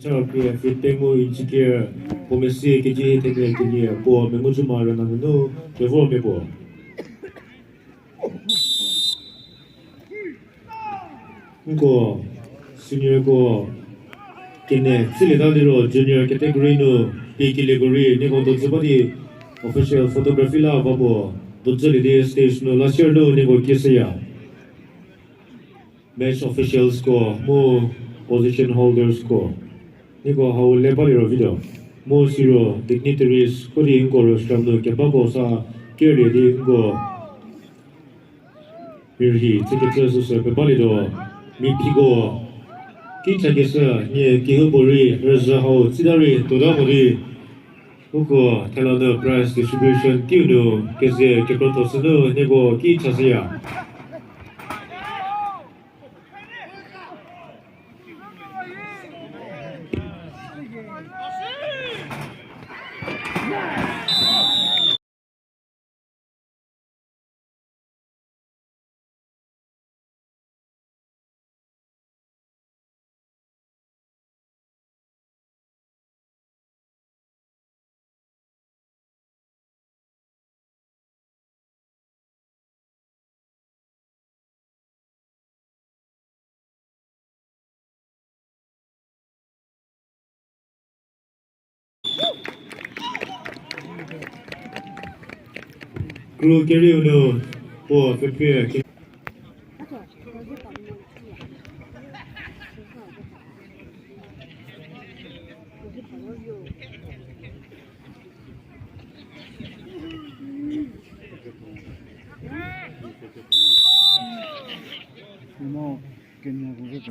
Ciao, qui è Fittemo in Cichia, come si che ci tende che gli è buo, mi muccio male, non no, che vuoi mi buo. Ngo, senior go, che ne, si le dà di ro, junior category no, che category, ne con tutti i official photography la, vabbè, tutti i stage no, last year no, ne go che sia. Match officials go, mo position holders go. Ne go how level ro video. Mo zero dignitaries, kuri ingo ro stram no, che babo sa, che re di ingo, Birhi, 这个这是个巴里多，米皮个，给这个是你给个不瑞，20号记得瑞，多大不瑞？不过看到那 price distribution 丢呢，可是这个都是呢那个给这些呀。Crew carry no, oh prepare.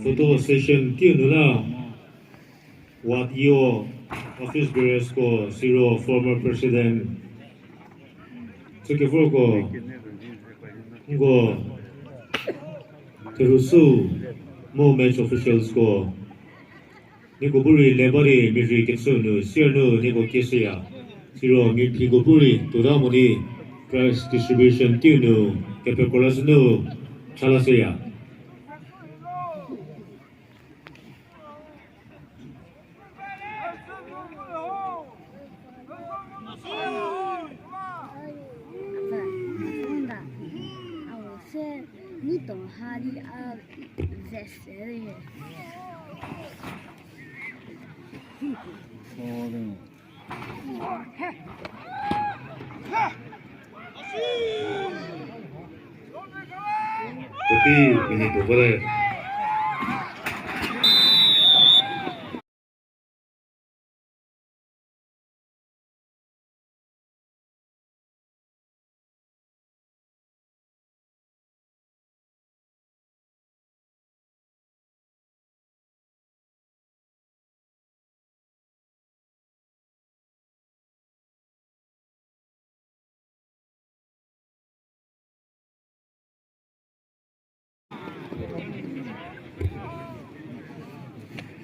Photo session 丢呢啦。What your office bearers ko zero former president. 这个佛个，我terus mo match officials ko. Ni ko buri lebari miri ketsu no share no ni ko kesia. Zero mi pi ko buri toda mo ni price distribution tu no kepe kolas no chala seya. Tapi ini tu boleh.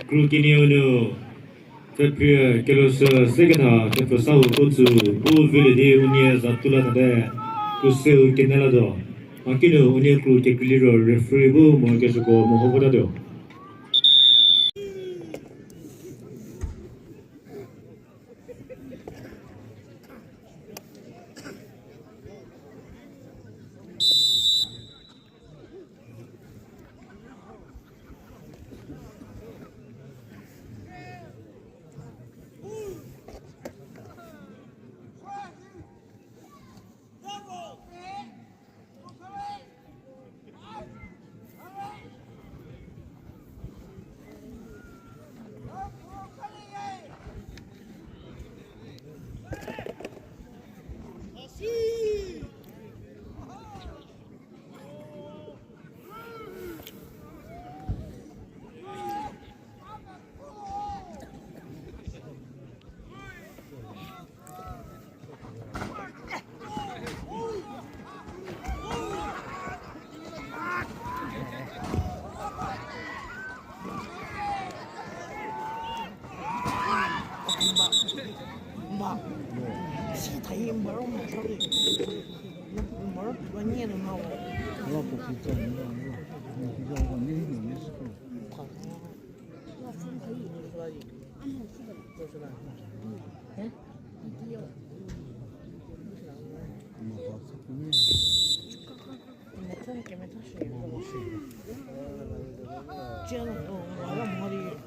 Crew kini ono THEPFÜSAHOU kelos segana THEPFÜSAHOU KUOTSU all vile de unia zatula nade kuseu kenelado. Makino unia crew ke kliro referee bo mo kesuko mo hoboda do.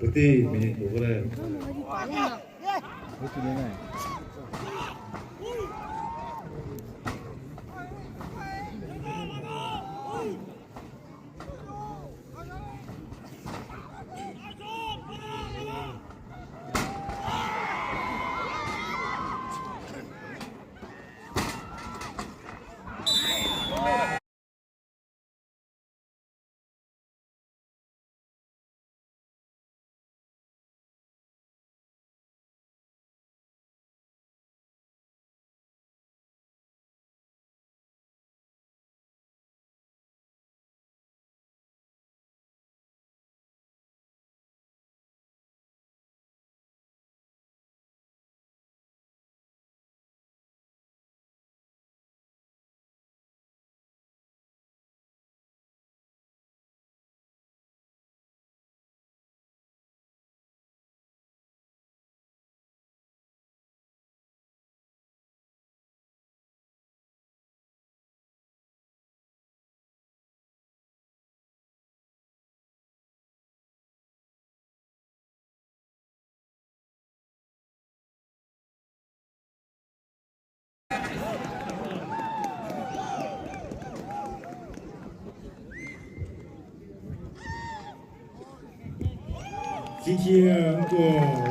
Berarti minyak boleh. GTR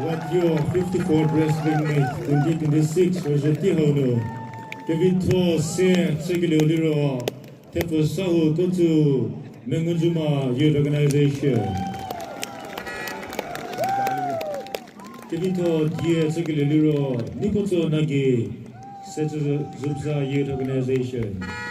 what your 54 wrestling match 2026 was a tihono. Kevin Tour se regularly THEPFÜSAHOU KUOTSU Mengunjuma Youth Organization. Kevin Tour ye regularly NEIKHOTSO NAGI Setsu Zubsa Youth Organization.